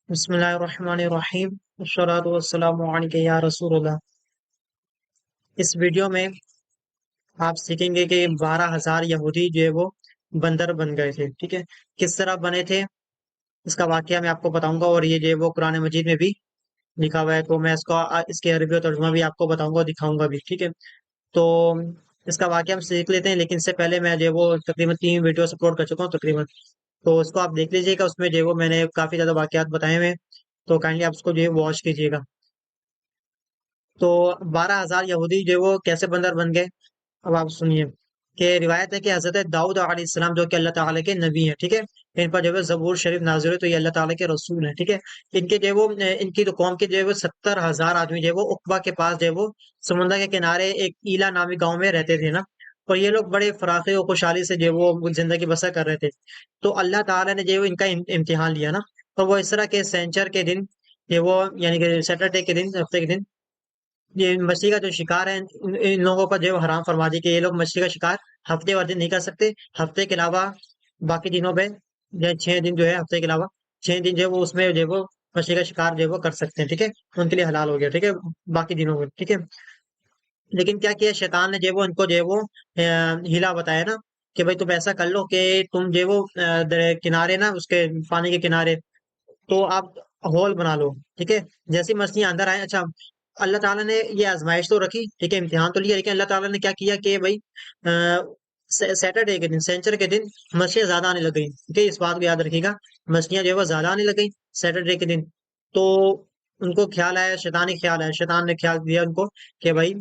بسم اللہ الرحمن الرحیم والصلاۃ والسلام علیک یا رسول اللہ۔ اس ویڈیو میں آپ سیکھیں گے کہ 12,000 یہودی جو ہے وہ بندر بن گئے تھے، ٹھیک ہے۔ کس طرح بنے تھے اس کا واقعہ میں آپ کو بتاؤں گا، اور یہ جو ہے وہ قرآن مجید میں بھی لکھا ہوا ہے، تو میں اس کے عربی و ترجمہ بھی آپ کو بتاؤں گا اور دکھاؤں گا بھی، ٹھیک ہے۔ تو اس کا واقعہ ہم سیکھ لیتے ہیں، لیکن اس سے پہلے میں جو ہے وہ تقریباً 3 ویڈیوز اپلوڈ کر چکا ہوں تقریباً، تو اس کو آپ دیکھ لیجیے گا۔ اس میں جو ہے وہ میں نے کافی زیادہ واقعات بتائے ہوئے ہیں، تو کائنڈلی آپ اس کو جو ہے واچ کیجیے گا۔ تو 12,000 یہودی جو وہ کیسے بندر بن گئے، اب آپ سنیے کہ روایت ہے کہ حضرت داؤد علیہ السلام جو کہ اللہ تعالیٰ کے نبی ہیں، ٹھیک ہے، ان پر جو ہے زبور شریف نازل ہے، تو یہ اللہ تعالیٰ کے رسول ہیں، ٹھیک ہے۔ ان کے جو ہے وہ ان کی تو قوم کے جو ہے وہ 70,000 آدمی جو ہے وہ عقبہ کے پاس جو ہے وہ سمندر کے کنارے ایک ایلا نامی گاؤں میں رہتے تھے نا، اور یہ لوگ بڑے فراخی اور خوشحالی سے جو ہے وہ زندگی بسر کر رہے تھے۔ تو اللہ تعالیٰ نے جو ہے وہ ان کا امتحان لیا نا، اور وہ اس طرح کے سینچر کے دن یہ وہ یعنی کہ سیٹرڈے کے دن، ہفتے کے دن، یہ مچھلی کا جو شکار ہے ان لوگوں پر جو ہے حرام فرما دی کہ یہ لوگ مچھلی کا شکار ہفتے وار دن نہیں کر سکتے، ہفتے کے علاوہ باقی دنوں پہ 6 دن جو ہے ہفتے کے علاوہ 6 دن جو ہے وہ اس میں جو ہے وہ مچھلی کا شکار جو ہے وہ کر سکتے ہیں، ٹھیک ہے، ان کے لیے حلال ہو گیا، ٹھیک ہے، باقی دنوں میں، ٹھیک ہے۔ لیکن کیا کیا شیطان نے جو ہے وہ ان کو جو ہے وہ ہیلا بتایا نا کہ بھائی تم ایسا کر لو کہ تم جو ہے وہ کنارے نا اس کے پانی کے کنارے تو آپ ہول بنا لو، ٹھیک ہے، جیسی مچھلیاں اندر آئیں۔ اچھا، اللہ تعالیٰ نے یہ آزمائش تو رکھی، ٹھیک ہے، امتحان تو لیا، لیکن اللہ تعالیٰ نے کیا کیا کہ بھائی سیٹرڈے کے دن، سینچر کے دن مچھلیاں زیادہ آنے لگ گئی، ٹھیک ہے، اس بات کو یاد رکھیے گا، مچھلیاں جو ہے وہ زیادہ آنے لگ گئی سیٹرڈے کے دن۔ تو ان کو خیال آیا، شیطانی خیال آیا، شیطان نے خیال دیا ان کو کہ بھائی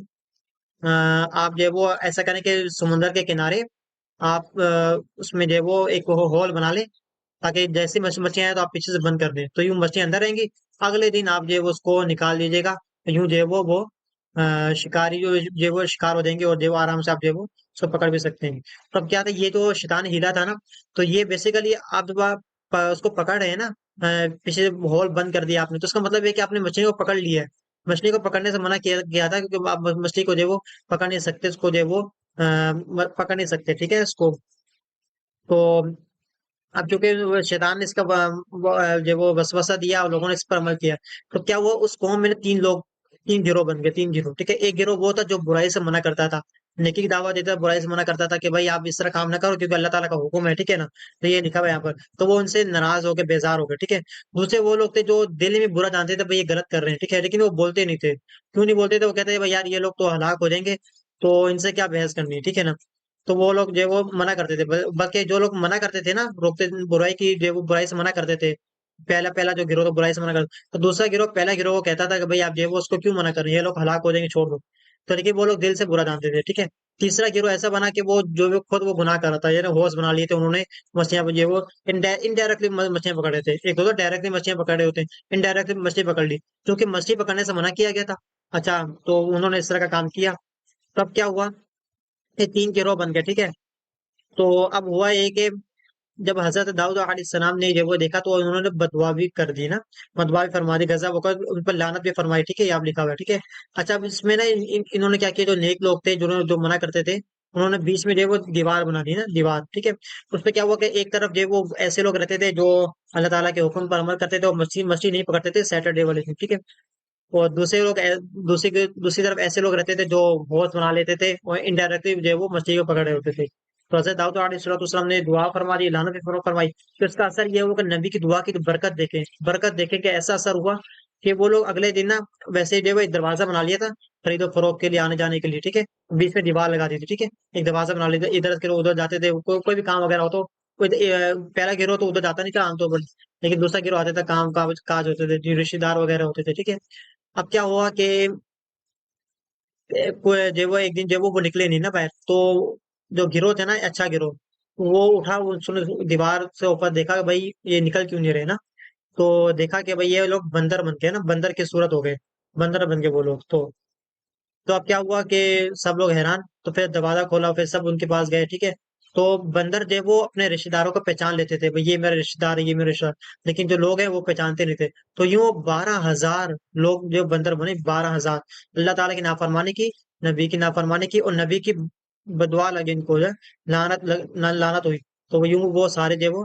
آپ جو ہے وہ ایسا کریں کہ سمندر کے کنارے آپ اس میں جو ہے وہ ایک ہول بنا لیں، تاکہ جیسی مچھلیاں ہیں تو آپ پیچھے سے بند کر دیں، تو یوں مچھلیاں اندر رہیں گی، اگلے دن آپ جو ہے وہ اس کو نکال دیجیے گا، یوں جو ہے وہ شکاری جو ہے وہ شکار ہو جائیں گے، اور جو ہے وہ آرام سے آپ جو ہے وہ اس کو پکڑ بھی سکتے ہیں۔ تو اب کیا تھا، یہ تو شیطان ہیلا تھا نا، تو یہ بیسیکلی آپ جب آپ اس کو پکڑ رہے ہیں نا، پیچھے ہول بند کر دیا آپ نے، تو اس کا مطلب ہے کہ آپ نے مچھلی کو پکڑ لیا ہے۔ مچھلی کو پکڑنے سے منع کیا تھا، کیونکہ آپ مچھلی کو جو ہے وہ پکڑ نہیں سکتے، اس کو جو ہے وہ پکڑ نہیں سکتے، ٹھیک ہے، اس کو۔ تو اب چونکہ شیطان نے اس کا جو وہ وسوسہ دیا اور لوگوں نے اس پر عمل کیا، تو کیا وہ اس قوم میں 3 گروہ بن گئے، 3 گروہ، ٹھیک ہے۔ ایک گروہ وہ تھا جو برائی سے منع کرتا تھا، نیکی کی دعوت دیتا، برائی سے منع کرتا تھا کہ بھائی آپ اس طرح کام نہ کرو کیونکہ اللہ تعالیٰ کا حکم ہے، ٹھیک ہے نا، تو یہ لکھا ہوا ہے یہاں پر۔ تو وہ ان سے ناراض ہو کے بیزار ہو گئے، ٹھیک ہے۔ دوسرے وہ لوگ تھے جو دل میں برا جانتے تھے بھائی یہ غلط کر رہے ہیں، ٹھیک ہے، لیکن وہ بولتے نہیں تھے۔ کیوں نہیں بولتے تھے؟ وہ کہتے تھے بھائی یار یہ لوگ تو ہلاک ہو جائیں گے، تو ان سے کیا بحث کرنی ہے، ٹھیک ہے نا۔ تو وہ لوگ جو ہے وہ منع کرتے تھے، بلکہ جو لوگ منع کرتے تھے نا، روکتے برائی کی، جو وہ برائی سے منع کرتے تھے، پہلا پہلا جو گروہ تو برائی سے منع کرتا، تو دوسرا گروہ، پہلا گروہ وہ کہتا تھا کہ بھائی آپ جو ہے وہ اس کو کیوں منع کر رہے ہیں، یہ لوگ ہلاک ہو جائیں گے، چھوڑ دو۔ تو لیکن وہ لوگ دل سے برا جانتے تھے، ٹھیک ہے۔ تیسرا گروہ ایسا بنا کہ وہ جو بھی خود وہ گناہ کر رہا تھا، یعنی ہوش بنا لیے تھے انہوں نے، مچھلیاں جو وہ انڈائریکٹلی مچھلیاں پکڑ رہے تھے، ایک تو ڈائریکٹلی مچھلیاں پکڑ رہے ہوتے ہیں، انڈائریکٹلی مچھلی پکڑ لی، کیونکہ مچھلی پکڑنے سے منع کیا گیا تھا۔ اچھا، تو انہوں نے اس طرح کا کام کیا، تب کیا ہوا، یہ 3 گروہ بن گئے، ٹھیک ہے۔ تو اب ہوا یہ کہ جب حضرت داؤد علیہ السلام نے جب وہ دیکھا تو انہوں نے بدوا بھی کر دی نا، بدوا بھی فرما دی، غضب ہو کر ان پر لعنت بھی فرمائی، ٹھیک ہے، یہ آپ لکھا ہوا ہے، ٹھیک ہے۔ اچھا، اب اس میں نا انہوں نے کیا کیا، جو نیک لوگ تھے جو منع کرتے تھے، انہوں نے بیچ میں جو ہے وہ دیوار بنا دی نا، دیوار، ٹھیک ہے۔ اس پہ کیا ہوا کہ ایک طرف جو ہے وہ ایسے لوگ رہتے تھے جو اللہ تعالیٰ کے حکم پر عمل کرتے تھے اور مچھلی مچھلی نہیں پکڑتے تھے سیٹرڈے والے دن، ٹھیک ہے۔ اور دوسرے لوگ دوسری طرف ایسے لوگ رہتے تھے جو ہوش بنا لیتے تھے اور انڈائریکٹلی جو ہے وہ مچھلی کو پکڑ رہے ہوتے تھے۔ تو حضرت داؤد علیہ السلام نے دعا فرما دی، لعنت بھی فرمائی، تو اس کا اثر یہ ہوا کہ نبی کی دعا کی تو برکت دیکھیں کہ ایسا اثر ہوا کہ وہ لوگ اگلے دن نا ویسے جو ہے وہ ایک دروازہ بنا لیا تھا خرید و فروخت کے لیے، آنے جانے کے لیے، ٹھیک ہے، بیچ میں دیوار لگا دی تھی، ٹھیک ہے، ایک دروازہ بنا لیا تھا، ادھر کے لوگ ادھر جاتے تھے، کوئی بھی کام وغیرہ ہو تو پہلا گروہ تو ادھر جاتا نہیں تھا عام طور پر، لیکن دوسرا گروہ آتا تھا، کام کاج ہوتے تھے، جو رشتے دار وغیرہ ہوتے تھے، ٹھیک ہے۔ اب کیا ہوا کہ جو وہ ایک دن جو وہ نکلے نہیں نا باہر، تو جو گروہ تھے نا، اچھا گروہ، وہ اٹھا، دیوار سے اوپر دیکھا کہ بھائی یہ نکل کیوں نہیں رہے نا، تو دیکھا کہ بھائی یہ لوگ بندر بن کے نا، بندر کی صورت ہو گئے، بندر بن گئے وہ لوگ۔ تو اب کیا ہوا کہ سب لوگ حیران، تو پھر دروازہ کھولا، پھر سب ان کے پاس گئے، ٹھیک ہے۔ تو بندر جو ہے وہ اپنے رشتے داروں کو پہچان لیتے تھے، بھئی یہ میرا رشتے دار ہے، یہ میرا رشتے دار، لیکن جو لوگ ہیں وہ پہچانتے نہیں تھے۔ تو یوں 12,000 لوگ جو بندر بنے، 12,000، اللہ تعالیٰ کی نافرمانی کی، نبی کی نافرمانی کی، اور نبی کی بدعا لگی ان کو جو ہے، لعنت ہوئی، تو یوں وہ سارے جو ہے وہ